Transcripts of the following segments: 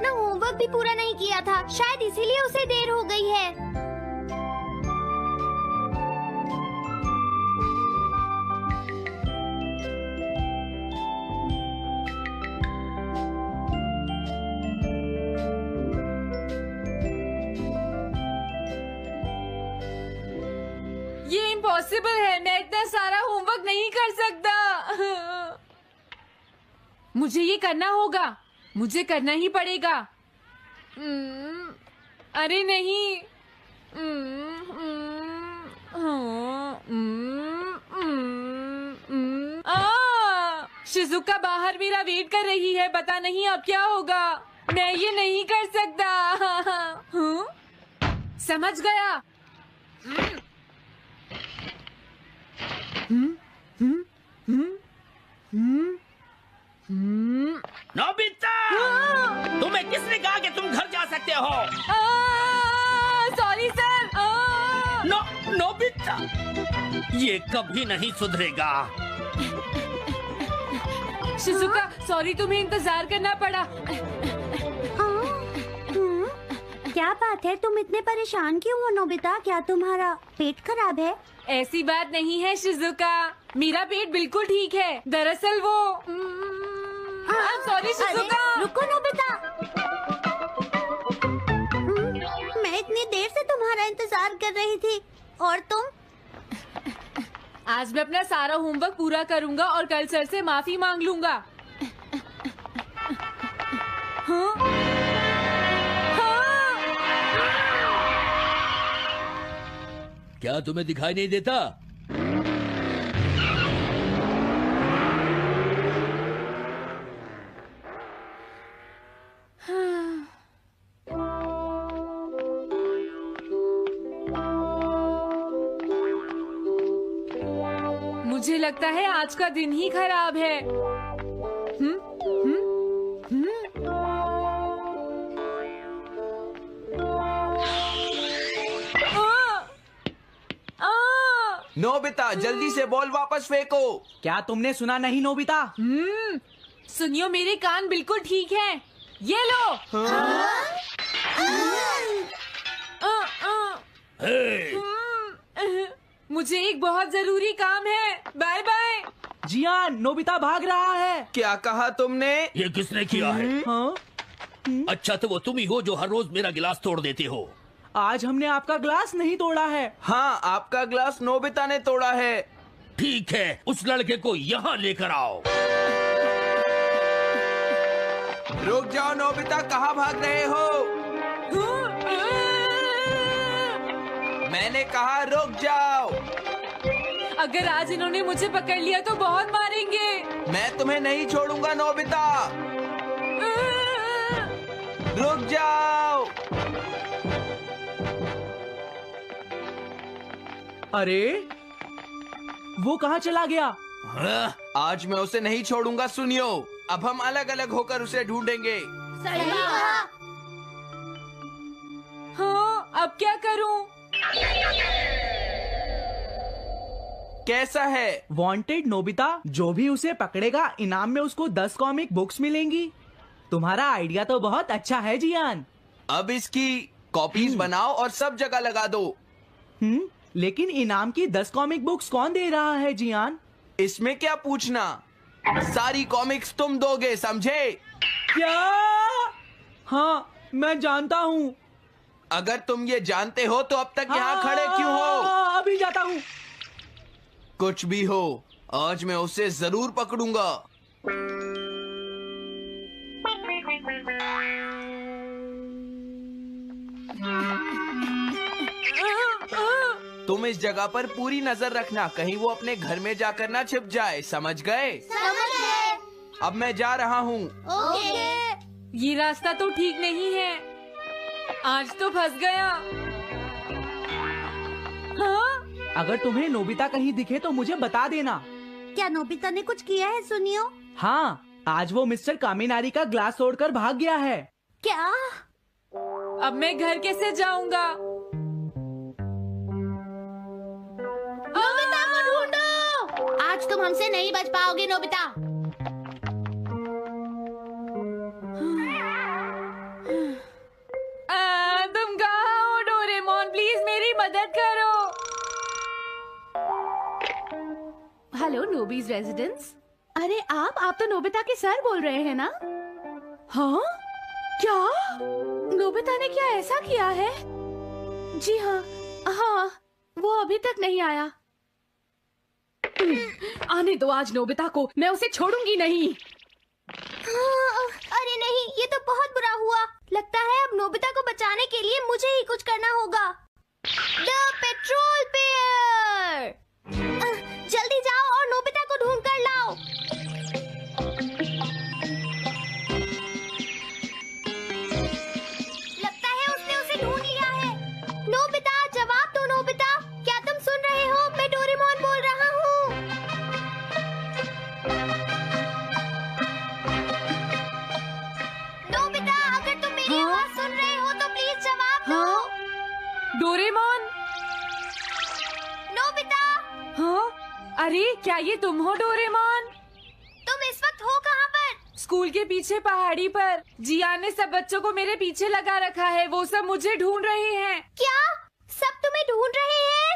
अपना होमवर्क भी पूरा नहीं किया था, शायद इसीलिए उसे देर हो गई है। ये इम्पॉसिबल है, मैं इतना सारा होमवर्क नहीं कर सकता। मुझे ये करना होगा, मुझे करना ही पड़ेगा। अरे नहीं। शिजुका बाहर मेरा वेट कर रही है, पता नहीं अब क्या होगा। मैं ये नहीं कर सकता। समझ गया। नोबिता, तुम्हें किसने कहा कि तुम घर जा सकते हो? Sorry sir. नोबिता, ये कभी नहीं सुधरेगा। शिजुका सॉरी, तुम्हें इंतजार करना पड़ा। क्या बात है, तुम इतने परेशान क्यों हो नोबिता? क्या तुम्हारा पेट खराब है? ऐसी बात नहीं है शिजुका, मेरा पेट बिल्कुल ठीक है। दरअसल वो सॉरी शिजुका। रुको नोबिता, मैं इतनी देर से तुम्हारा इंतजार कर रही थी और तुम? आज मैं अपना सारा होमवर्क पूरा करूंगा और कल सर से माफी मांग लूंगा। हाँ? क्या तुम्हें दिखाई नहीं देता? मुझे लगता है आज का दिन ही खराब है। नोबिता, जल्दी से बॉल वापस फेंको। क्या तुमने सुना नहीं नोबिता? सुनियो, मेरे कान बिल्कुल ठीक हैं। ये लो। मुझे एक बहुत जरूरी काम है। Bye bye. जियान, नोबिता भाग रहा है। क्या कहा तुमने? ये किसने किया है? हाँ? अच्छा, तो वो तुम ही हो जो हर रोज मेरा गिलास तोड़ देते हो। आज हमने आपका ग्लास नहीं तोड़ा है। हाँ, आपका ग्लास नोबिता ने तोड़ा है। ठीक है, उस लड़के को यहाँ लेकर आओ। रुक जाओ नोबिता, कहाँ भाग रहे हो? मैंने कहा रुक जाओ। अगर आज इन्होंने मुझे पकड़ लिया तो बहुत मारेंगे। मैं तुम्हें नहीं छोड़ूंगा नोबिता, रुक जाओ। अरे वो कहाँ चला गया? आज मैं उसे नहीं छोड़ूंगा। सुनियो, अब हम अलग अलग होकर उसे ढूंढेंगे। सही कहा। हाँ, अब क्या करूं? कैसा है? वांटेड नोबिता, जो भी उसे पकड़ेगा इनाम में उसको 10 कॉमिक बुक्स मिलेंगी। तुम्हारा आइडिया तो बहुत अच्छा है जियान। अब इसकी कॉपीज बनाओ और सब जगह लगा दो। लेकिन इनाम की 10 कॉमिक बुक्स कौन दे रहा है जियान? इसमें क्या पूछना, सारी कॉमिक्स तुम दोगे, समझे? क्या? हाँ, मैं जानता हूँ। अगर तुम ये जानते हो तो अब तक यहाँ खड़े क्यों हो? अभी जाता हूँ। कुछ भी हो, आज मैं उसे जरूर पकड़ूंगा। तुम इस जगह पर पूरी नजर रखना, कहीं वो अपने घर में जाकर ना छिप जाए, समझ गए? समझ गए। अब मैं जा रहा हूँ। ओके। ये रास्ता तो ठीक नहीं है, आज तो फंस गया। हाँ? अगर तुम्हें नोबिता कहीं दिखे तो मुझे बता देना। क्या नोबिता ने कुछ किया है सुनियो? हाँ, आज वो मिस्टर कामिनारी का ग्लास तोड़कर भाग गया है। क्या? अब मैं घर कैसे जाऊंगा? नोबिता को ढूंढो। आज तुम हमसे नहीं बच पाओगे नोबिता। मदद करो। Hello Nobi's residence. अरे आप तो नोबिता के सर बोल रहे हैं ना? हाँ? क्या? नोबिता ने क्या ऐसा किया है? जी हाँ, हाँ, वो अभी तक नहीं आया। आने दो आज नोबिता को, मैं उसे छोड़ूंगी नहीं। अरे नहीं, ये तो बहुत बुरा हुआ। लगता है अब नोबिता को बचाने के लिए मुझे ही कुछ करना होगा। द पेट्रोल पेयर, जल्दी जाओ और नोबिता को ढूंढ कर लाओ। लगता है उसने उसे ढूंढ लिया है। नोबिता, जवाब दो नोबिता, क्या तुम सुन रहे हो? मैं डोरेमोन बोल रहा हूँ। नोबिता, अगर तुम मेरी आवाज सुन रहे हो तो प्लीज जवाब दो। डोरेमोन। नोबिता, हाँ? अरे क्या ये तुम हो डोरेमोन? तुम इस वक्त हो कहाँ पर? स्कूल के पीछे पहाड़ी पर। जियान ने सब बच्चों को मेरे पीछे लगा रखा है, वो सब मुझे ढूंढ रहे हैं। क्या सब तुम्हें ढूंढ रहे हैं?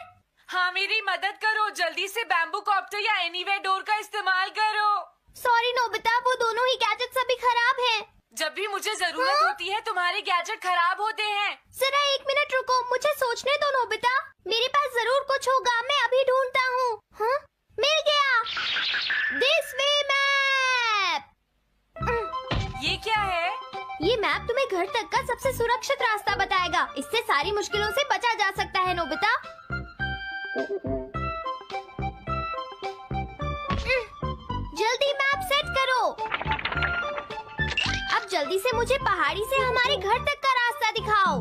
हाँ, मेरी मदद करो, जल्दी से बैम्बू कॉप्टर या एनीवेयर डोर का इस्तेमाल करो। सॉरी नोबिता, वो दोनों ही गैजेट्स अभी खराब हैं। जब भी मुझे जरूरत होती है तुम्हारे गैजेट खराब होते हैं। जरा 1 मिनट रुको, मुझे सोचने दो नोबिता। मेरे पास जरूर कुछ होगा, मैं अभी ढूंढता हूँ। हाँ? मिल गया। This way map. ये क्या है? ये मैप तुम्हें घर तक का सबसे सुरक्षित रास्ता बताएगा। इससे सारी मुश्किलों से बचा जा सकता है नोबिता। जल्दी मैप सेट करो। अब जल्दी से मुझे पहाड़ी से हमारे घर तक का रास्ता दिखाओ।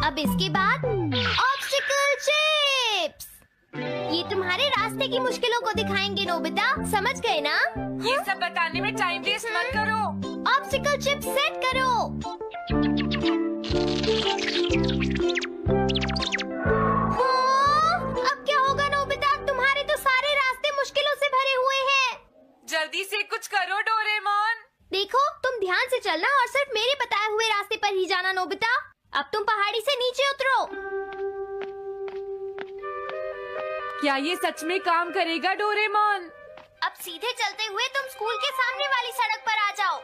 अब इसके बाद ऑब्स्टिकल चिप्स। ये तुम्हारे रास्ते की मुश्किलों को दिखाएंगे नोबिता, समझ गए ना? ये सब बताने में टाइम वेस्ट मत करो। ऑब्स्टिकल चिप्स सेट करो। हाँ, अब क्या होगा नोबिता? तुम्हारे तो सारे रास्ते मुश्किलों से भरे हुए हैं। जल्दी से कुछ करो डोरेमोन। देखो, तुम ध्यान से चलना और सिर्फ मेरे बताए हुए रास्ते पर ही जाना नोबिता। अब तुम पहाड़ी से नीचे उतरो। क्या ये सच में काम करेगा डोरेमोन? अब सीधे चलते हुए तुम स्कूल के सामने वाली सड़क पर आ जाओ।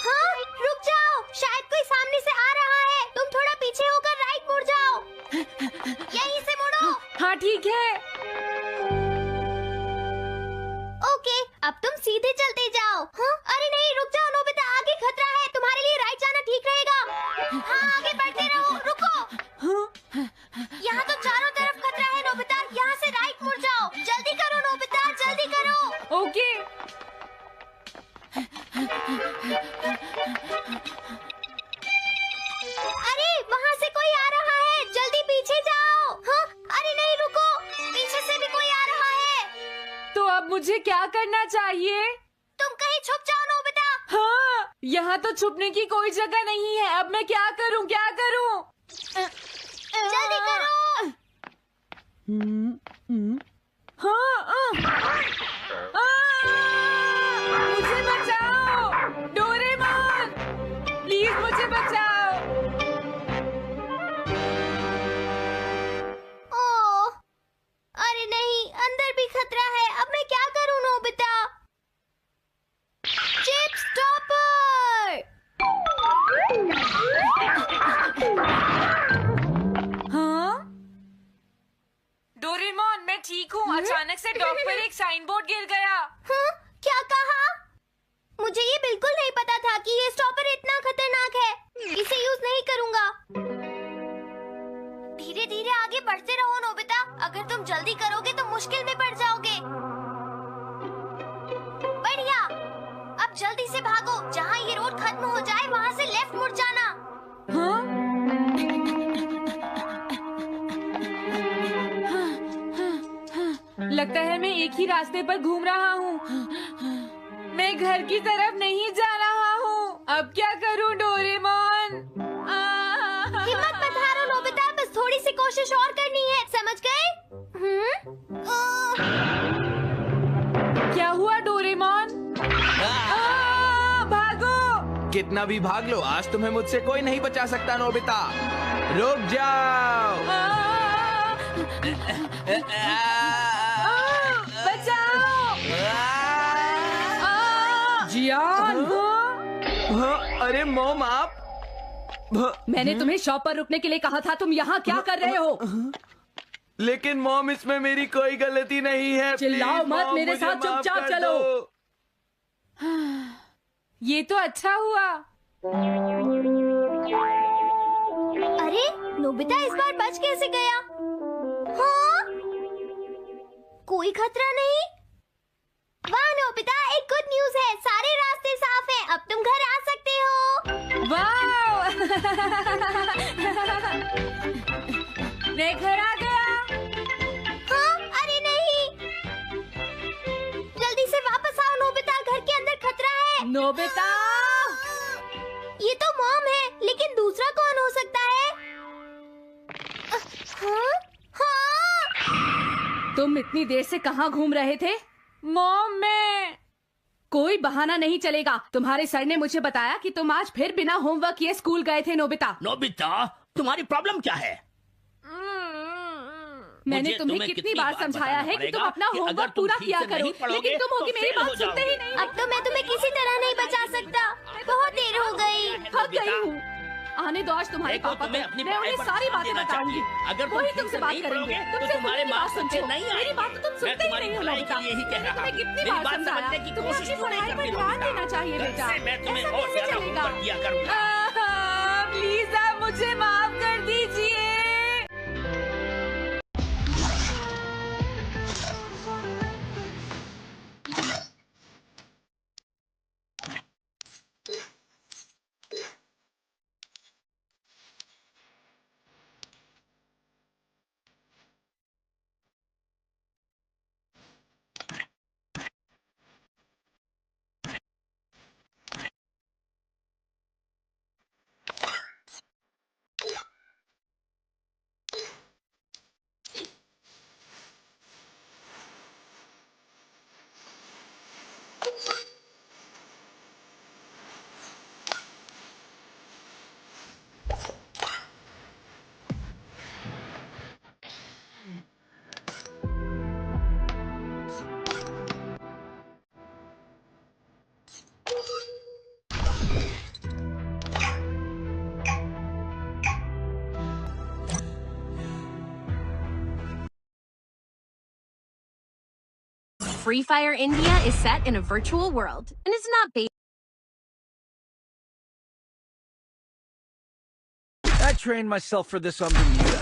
हाँ, रुक जाओ, शायद कोई सामने से आ रहा है। तुम थोड़ा पीछे होकर राइट मुड़ जाओ। यहीं से मुड़ो। हाँ ठीक है। ओके, अब तुम सीधे चलते जाओ। हाँ? अरे नहीं, रुक जाओ नोबिता, आगे खतरा है। तुम्हारे लिए राइट जाना ठीक रहेगा। हाँ, आगे बढ़ते रहो। रुको, यहाँ तो चारों तरफ खतरा है नोबिता, यहाँ से राइट मुड़ जाओ। जल्दी करो नोबिता, जल्दी करो। ओके। अरे वहाँ से कोई आ रहा है, जल्दी पीछे जाओ। हाँ? अरे नहीं, रुको, पीछे से भी कोई आ रहा है। तो अब मुझे क्या करना चाहिए? तुम कहीं छुप जाओ नोबिता। हाँ, यहाँ तो छुपने की कोई जगह नहीं है। अब मैं क्या करूँ, क्या करूँ? जल्दी करो। हाँ, मुझे बचाओ डोरेमोन, प्लीज मुझे बचाओ। ओह, अरे नहीं, अंदर भी खतरा है। अब मैं क्या करूं नोबिता? Chip stopper. हाँ? डोरेमोन, मैं ठीक हूँ। अचानक से डॉक पर एक साइन बोर्ड गिर गया। हाँ? क्या कहा? मुझे ये बिल्कुल नहीं पता था कि ये स्टॉपर इतना खतरनाक है। इसे यूज नहीं करूंगा। धीरे धीरे आगे बढ़ते रहो नोबिता। अगर तुम जल्दी करोगे तो मुश्किल में पड़ जाओगे। बढ़िया, अब जल्दी से भागो। जहाँ ये रोड खत्म हो जाए वहाँ से लेफ्ट मुड़ जाना। हाँ? लगता है मैं एक ही रास्ते पर घूम रहा हूँ। मैं घर की तरफ नहीं जा रहा हूँ। अब क्या करूँ डोरेमोन? हिम्मत मत हारो नोबिता, बस थोड़ी सी कोशिश और करनी है, समझ गए? क्या हुआ डोरेमोन? भागो! कितना भी भाग लो, आज तुम्हें मुझसे कोई नहीं बचा सकता नोबिता। रुक जाओ। बचाओ! जियान! हाँ, अरे मॉम आप मैंने तुम्हें शॉप पर रुकने के लिए कहा था, तुम यहाँ क्या कर रहे हो? लेकिन मॉम इसमें मेरी कोई गलती नहीं है। चिल्लाओ प्लीज, मत, मॉम, मेरे मुझे साथ माफ चुपचाप कर चलो। दो। ये तो अच्छा हुआ। अरे नोबिता इस बार बच कैसे गया? हाँ? कोई खतरा नहीं? वाह नोबिता, एक गुड न्यूज है, सारे रास्ते साफ हैं, अब तुम घर आ सकते हो। वाओ! मैं घर आ गया। हाँ? अरे नहीं, जल्दी से वापस आओ नोबिता, घर के अंदर खतरा है। नोबिता! ये तो मॉम है, लेकिन दूसरा कौन हो सकता है? हाँ? हाँ? तुम इतनी देर से कहाँ घूम रहे थे? मॉम, मैं कोई बहाना नहीं चलेगा। तुम्हारे सर ने मुझे बताया कि तुम आज फिर बिना होमवर्क किए स्कूल गए थे नोबिता। नोबिता, तुम्हारी प्रॉब्लम क्या है? मैंने मुझे तुम्हें कितनी बार समझाया है कि तुम अपना होमवर्क पूरा किया करो, लेकिन तुम होगी मेरी बात सुनते ही नहीं। अब तो मैं तुम्हें किसी तरह नहीं बचा सकता, बहुत देर हो गई। थक गई हूँ। आने दो आज तुम्हारे देखो, पापा तुम्हें को, अपनी मैं उन्हें पढ़ाई पर सारी ध्यान बातें देना बताऊंगी। चाहिए। अगर तुम वही ठीक तुमसे से बात नहीं करेंगे, पढ़ोगे, तो तुमसे तुम्हारे खुद की बात मार्क्स सुनते अच्छे हो। नहीं मेरी आएंगे। बात तो तुम मैं सुनते ही तुम्हारी नहीं हो भलाई नोबिता। के लिए ही कह रहा तुम्हें हूँ। कितनी मेरी बार बात समझाया, समझने की तुम्हें कोशिश अपनी क्यों नहीं पढ़ाई पर करती ध्यान नोबिता? देना चाहिए कल बेटा। से मैं तुम्हें ऐसा और कैसे ज्यादा चलेगा? होमवर्क दिया करूंगा। प्लीज आप मुझे माफ कर दीजिए। Free Fire India is set in a virtual world and is not based. I trained myself for this on Bermuda.